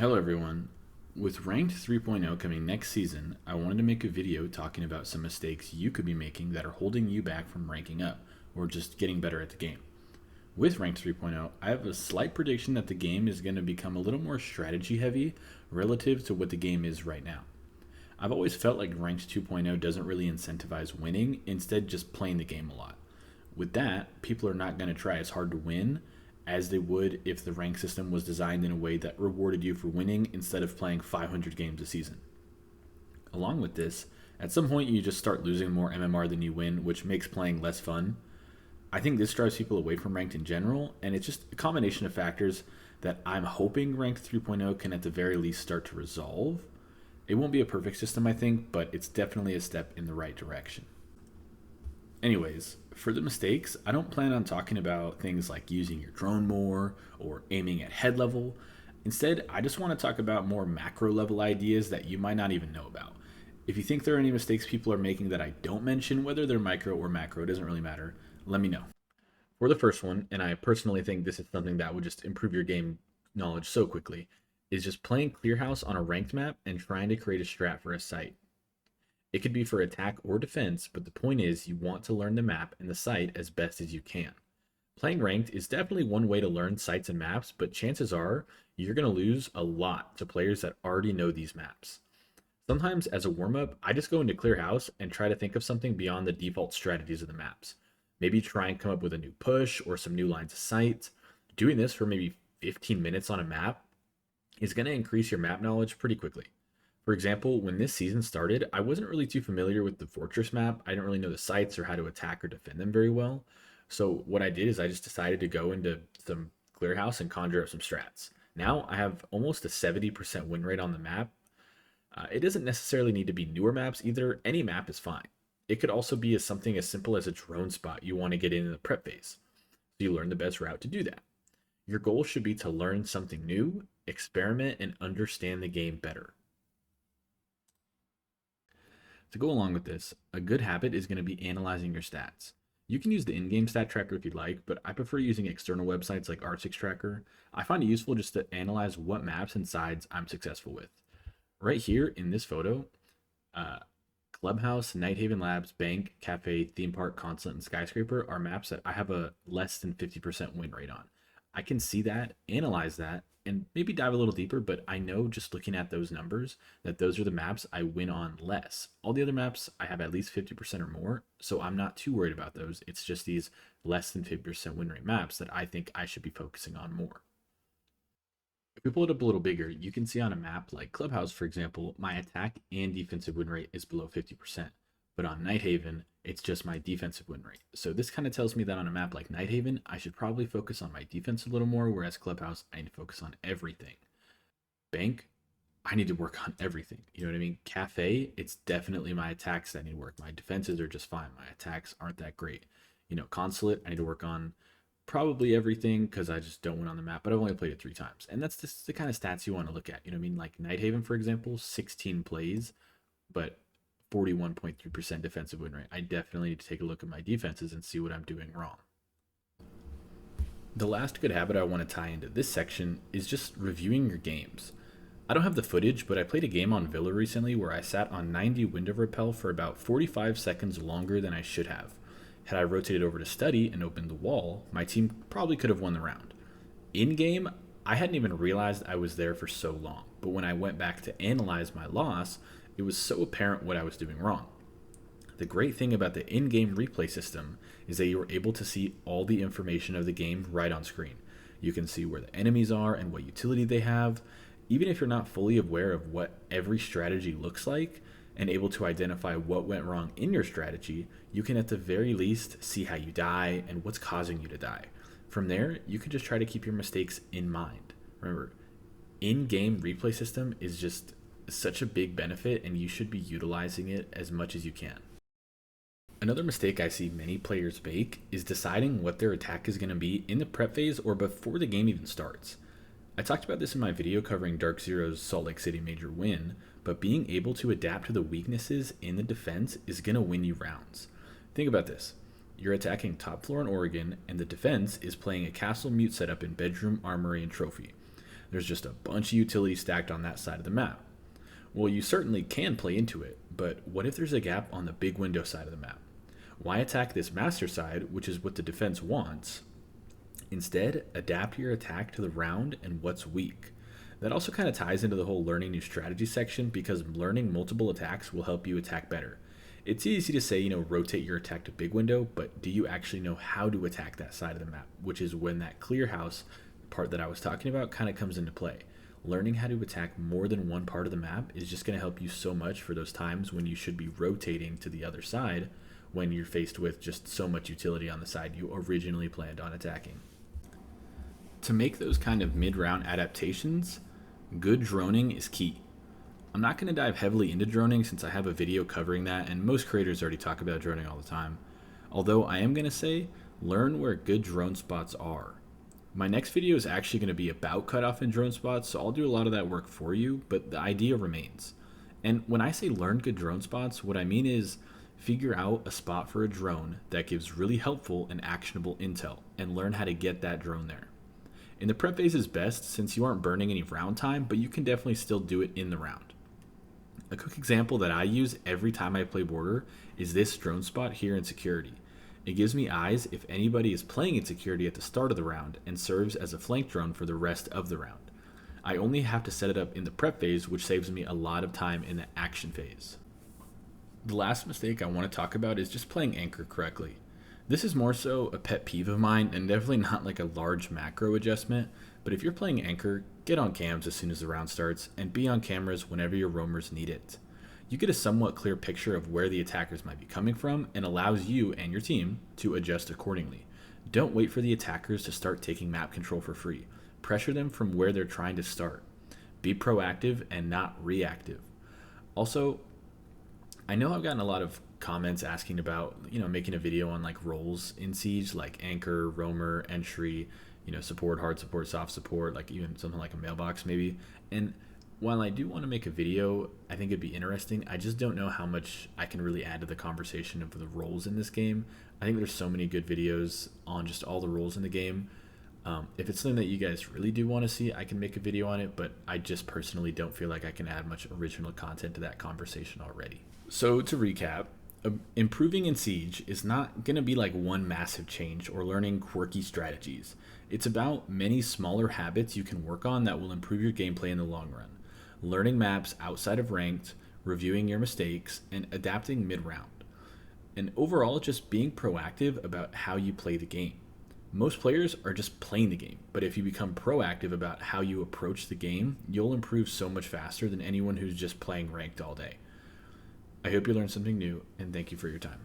Hello everyone. With Ranked 3.0 coming next season, I wanted to make a video talking about some mistakes you could be making that are holding you back from ranking up or just getting better at the game. With Ranked 3.0, I have a slight prediction that the game is going to become a little more strategy heavy relative to what the game is right now. I've always felt like Ranked 2.0 doesn't really incentivize winning, instead just playing the game a lot. With that, people are not going to try as hard to win as they would if the rank system was designed in a way that rewarded you for winning instead of playing 500 games a season. Along with this, at some point you just start losing more MMR than you win, which makes playing less fun. I think this drives people away from ranked in general, and it's just a combination of factors that I'm hoping ranked 3.0 can at the very least start to resolve. It won't be a perfect system, I think, but it's definitely a step in the right direction. Anyways, for the mistakes, I don't plan on talking about things like using your drone more or aiming at head level. Instead, I just want to talk about more macro level ideas that you might not even know about. If you think there are any mistakes people are making that I don't mention, whether they're micro or macro, it doesn't really matter, let me know. For the first one, and I personally think this is something that would just improve your game knowledge so quickly, is just playing Clearhouse on a ranked map and trying to create a strat for a site. It could be for attack or defense, but the point is you want to learn the map and the site as best as you can. Playing ranked is definitely one way to learn sites and maps, but chances are you're going to lose a lot to players that already know these maps. Sometimes, as a warm up, I just go into Clear House and try to think of something beyond the default strategies of the maps. Maybe try and come up with a new push or some new lines of sight. Doing this for maybe 15 minutes on a map is going to increase your map knowledge pretty quickly. For example, when this season started, I wasn't really too familiar with the Fortress map. I didn't really know the sites or how to attack or defend them very well. So what I did is I just decided to go into some Clear House and conjure up some strats. Now I have almost a 70% win rate on the map. It doesn't necessarily need to be newer maps either. Any map is fine. It could also be something as simple as a drone spot you want to get in the prep phase. So you learn the best route to do that. Your goal should be to learn something new, experiment, and understand the game better. To go along with this, a good habit is going to be analyzing your stats. You can use the in-game stat tracker if you'd like, but I prefer using external websites like R6 Tracker. I find it useful just to analyze what maps and sides I'm successful with. Right here in this photo, uh, Clubhouse, Nighthaven Labs, Bank, Cafe, Theme Park, Consulate, and Skyscraper are maps that I have a less than 50% win rate on. I can see that, analyze that, and maybe dive a little deeper, but I know just looking at those numbers that those are the maps I win on less. All the other maps I have at least 50% or more, so I'm not too worried about those. It's just these less than 50% win rate maps that I think I should be focusing on more. If we pull it up a little bigger, you can see on a map like Clubhouse, for example, my attack and defensive win rate is below 50%. But on Nighthaven, it's just my defensive win rate. So this kind of tells me that on a map like Nighthaven, I should probably focus on my defense a little more, whereas Clubhouse, I need to focus on everything. Bank, I need to work on everything. You know what I mean? Cafe, it's definitely my attacks that need work. My defenses are just fine. My attacks aren't that great. Consulate, I need to work on probably everything because I just don't win on the map, but I've only played it 3 times. And that's just the kind of stats you want to look at. You know what I mean? Like Nighthaven, for example, 16 plays, but 41.3% defensive win rate. I definitely need to take a look at my defenses and see what I'm doing wrong. The last good habit I want to tie into this section is just reviewing your games. I don't have the footage, but I played a game on Villa recently where I sat on 90 window repel for about 45 seconds longer than I should have. Had I rotated over to study and opened the wall, my team probably could have won the round. In game, I hadn't even realized I was there for so long, but when I went back to analyze my loss, it was so apparent what I was doing wrong. The great thing about the in game replay system is that you are able to see all the information of the game right on screen. You can see where the enemies are and what utility they have. Even if you're not fully aware of what every strategy looks like and able to identify what went wrong in your strategy, you can at the very least see how you die and what's causing you to die. From there, you can just try to keep your mistakes in mind. Remember, in-game replay system is just such a big benefit and you should be utilizing it as much as you can. Another mistake I see many players make is deciding what their attack is going to be in the prep phase or before the game even starts. I talked about this in my video covering Dark Zero's Salt Lake City major win, but being able to adapt to the weaknesses in the defense is going to win you rounds. Think about this. You're attacking top floor in Oregon, and the defense is playing a castle mute setup in bedroom, armory, and trophy. There's just a bunch of utilities stacked on that side of the map. Well, you certainly can play into it, but what if there's a gap on the big window side of the map? Why attack this master side, which is what the defense wants? Instead, adapt your attack to the round and what's weak. That also kind of ties into the whole learning new strategy section, because learning multiple attacks will help you attack better. It's easy to say, rotate your attack to big window, but do you actually know how to attack that side of the map? Which is when that clear house part that I was talking about kind of comes into play. Learning how to attack more than one part of the map is just going to help you so much for those times when you should be rotating to the other side when you're faced with just so much utility on the side you originally planned on attacking. To make those kind of mid-round adaptations, good droning is key. I'm not going to dive heavily into droning since I have a video covering that, and most creators already talk about droning all the time. Although I am going to say, learn where good drone spots are. My next video is actually going to be about cutoff and drone spots, so I'll do a lot of that work for you, but the idea remains. And when I say learn good drone spots, what I mean is figure out a spot for a drone that gives really helpful and actionable intel, and learn how to get that drone there. In the prep phase is best since you aren't burning any round time, but you can definitely still do it in the round. A quick example that I use every time I play Border is this drone spot here in security. It gives me eyes if anybody is playing in security at the start of the round and serves as a flank drone for the rest of the round. I only have to set it up in the prep phase, which saves me a lot of time in the action phase. The last mistake I want to talk about is just playing anchor correctly. This is more so a pet peeve of mine and definitely not like a large macro adjustment, but if you're playing anchor, get on cams as soon as the round starts and be on cameras whenever your roamers need it. You get a somewhat clear picture of where the attackers might be coming from and allows you and your team to adjust accordingly. Don't wait for the attackers to start taking map control for free. Pressure them from where they're trying to start. Be proactive and not reactive. Also, I know I've gotten a lot of comments asking about, making a video on like roles in Siege, like anchor, roamer, entry, support, hard support, soft support, like even something like a mailbox maybe. And while I do want to make a video, I think it'd be interesting. I just don't know how much I can really add to the conversation of the roles in this game. I think there's so many good videos on just all the roles in the game. If it's something that you guys really do want to see, I can make a video on it, but I just personally don't feel like I can add much original content to that conversation already. So to recap, improving in Siege is not going to be like one massive change or learning quirky strategies. It's about many smaller habits you can work on that will improve your gameplay in the long run. Learning maps outside of ranked, reviewing your mistakes, and adapting mid-round. And overall, just being proactive about how you play the game. Most players are just playing the game, but if you become proactive about how you approach the game, you'll improve so much faster than anyone who's just playing ranked all day. I hope you learned something new, and thank you for your time.